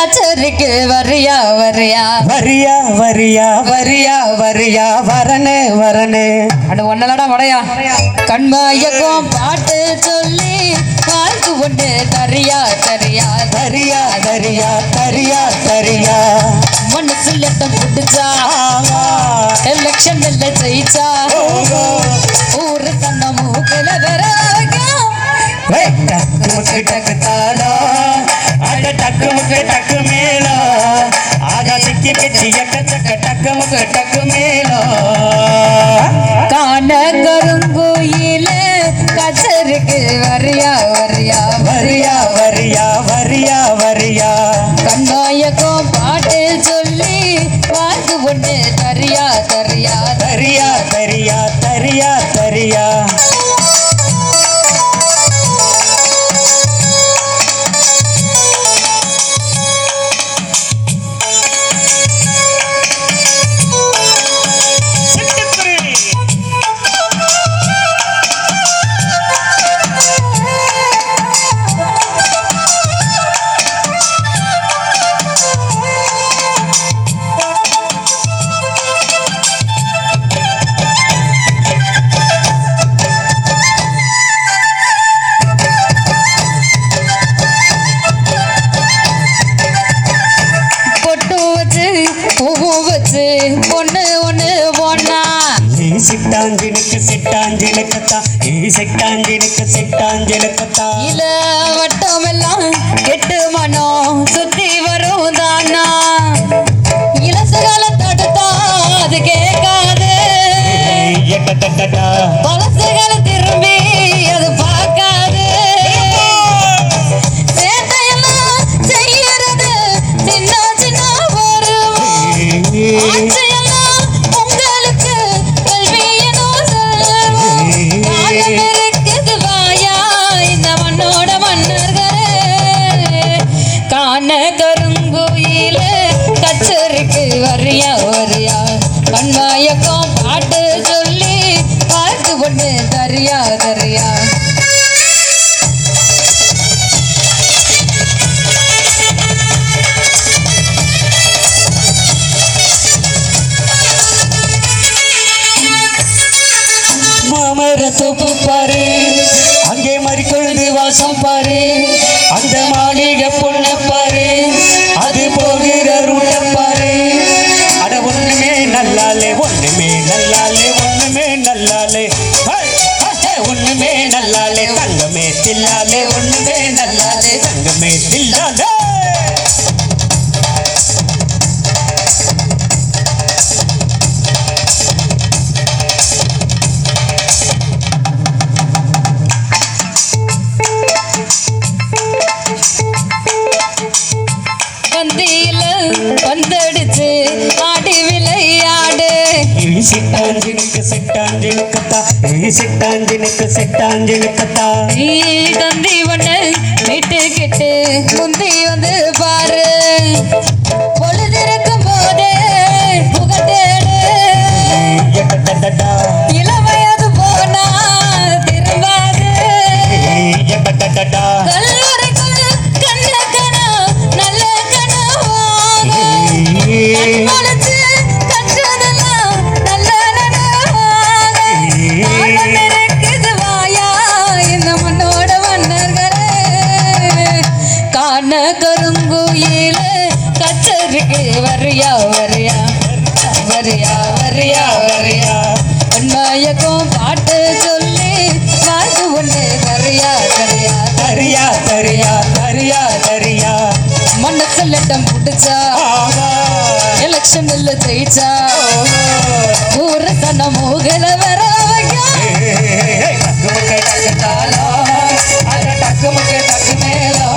கச்சேரிக்கு வரியா வரியா வரியா வரியா வரியா வரியா வரனே வரனே அட ஒன்னலடா வடையா கண்மயக்கும் பாட்டு சொல்லி வாழ்த்து கொண்டு தரியா தரியா தரியா தரியா தரியா தரியா மனசு லட்டம் புடிச்சா எலெக்ஷன் ஜெயிச்சா ஊரு தன்ன மூக்கில வேற டக்கு டக்கு தாளா அட டக்கு முக்கு டக்கு மேலா ஆகாசிக்கு கெச்சி எக்கச்சக்க டக்கு முக்கு டக்கு மேலா காண கருங்குயில கச்சருக்கு வரியா வரியா வரியா வரியா வரியா வரியா கண்ணாயக்கும் பாட்டு சொல்லி வாழ்த்து கொண்டு தரியா தரியா தரியா தரியா தரியா தரியா பொண்ணு ஒண்ணு போனா சிட்டாஞ்சினுக்கு சிட்டாஞ்சினுக்கத்தா சிட்டாஞ்சினுக்கு சிட்டாஞ்சினுக்கத்தா இல வட்டம் எல்லாம் கெட்டு மனம் சுத்தி வரும் தானா இலசுகால தடுத்தா அது கேட்காது பழசுகளை திரும்பி அது பார்க்காது சேட்டையெல்லாம் செய்யறது சின்ன சின்ன ஆட்சியெல்லாம் உங்களுக்கு கல்வியனோ செல்வம் காலம் இருக்குது வாயா இந்த மண்ணோட மன்னர்களே காண கருங்குயில கச்சேரிக்கு வரியா வரியா கண்மாயக்கம் பாட்டு சொல்லி பார்த்து கொண்டு தரியா தரியா மாமர தோப்பு பாரு அங்கே மறிக்கொழுந்து வாசம் பாரு அந்த மாளிகை பொண்ண பாரு அது போகிற ரூட்ட பாரு அட ஒண்ணுமே நல்லாலே ஒண்ணுமே நல்லாலே ஒண்ணுமே நல்லாலே ஒண்ணுமே நல்லாலே தங்கமே தில்லாலே ஒண்ணுமே நல்லாலே தங்கமே தில்லாலே வந்தியில வந்தடிச்சு ஆடி விளையாடு சிட்டாஞ்சினுக்கு சிட்டாஞ்சினுக்கத்தா சிட்டாஞ்சினுக்கு சிட்டாஞ்சினுக்கத்தா நீ தந்தி ஒண்ணு விட்டு கிட்டு முந்தி வந்து பாரு பொழுதிருக்கும் போதே புகட்டேடு இளவயது போனா திரும்பாது கல்லூரிக்குள் கண்ண கனா நல்ல கனவாக கண்மொழிச்சு கற்றதெல்லாம் நல்ல நனவாக காலம் இருக்குது வாயா இந்த மண்ணோட மன்னர்களே காண கருங்குயில கச்சேரிக்கு வரியா வரியா வரியா வரியா வரியா கண்மயக்கும் பாட்டு சொல்லி வாழ்த்து ஒண்ணு தரியா தரியா தரியா தரியா தரியா தரியா மனசு லட்டம் புடிச்சா எலெக்ஷன் ஜெயிச்சா ஊரு தன்ன மூகல வர டக்கு மேலா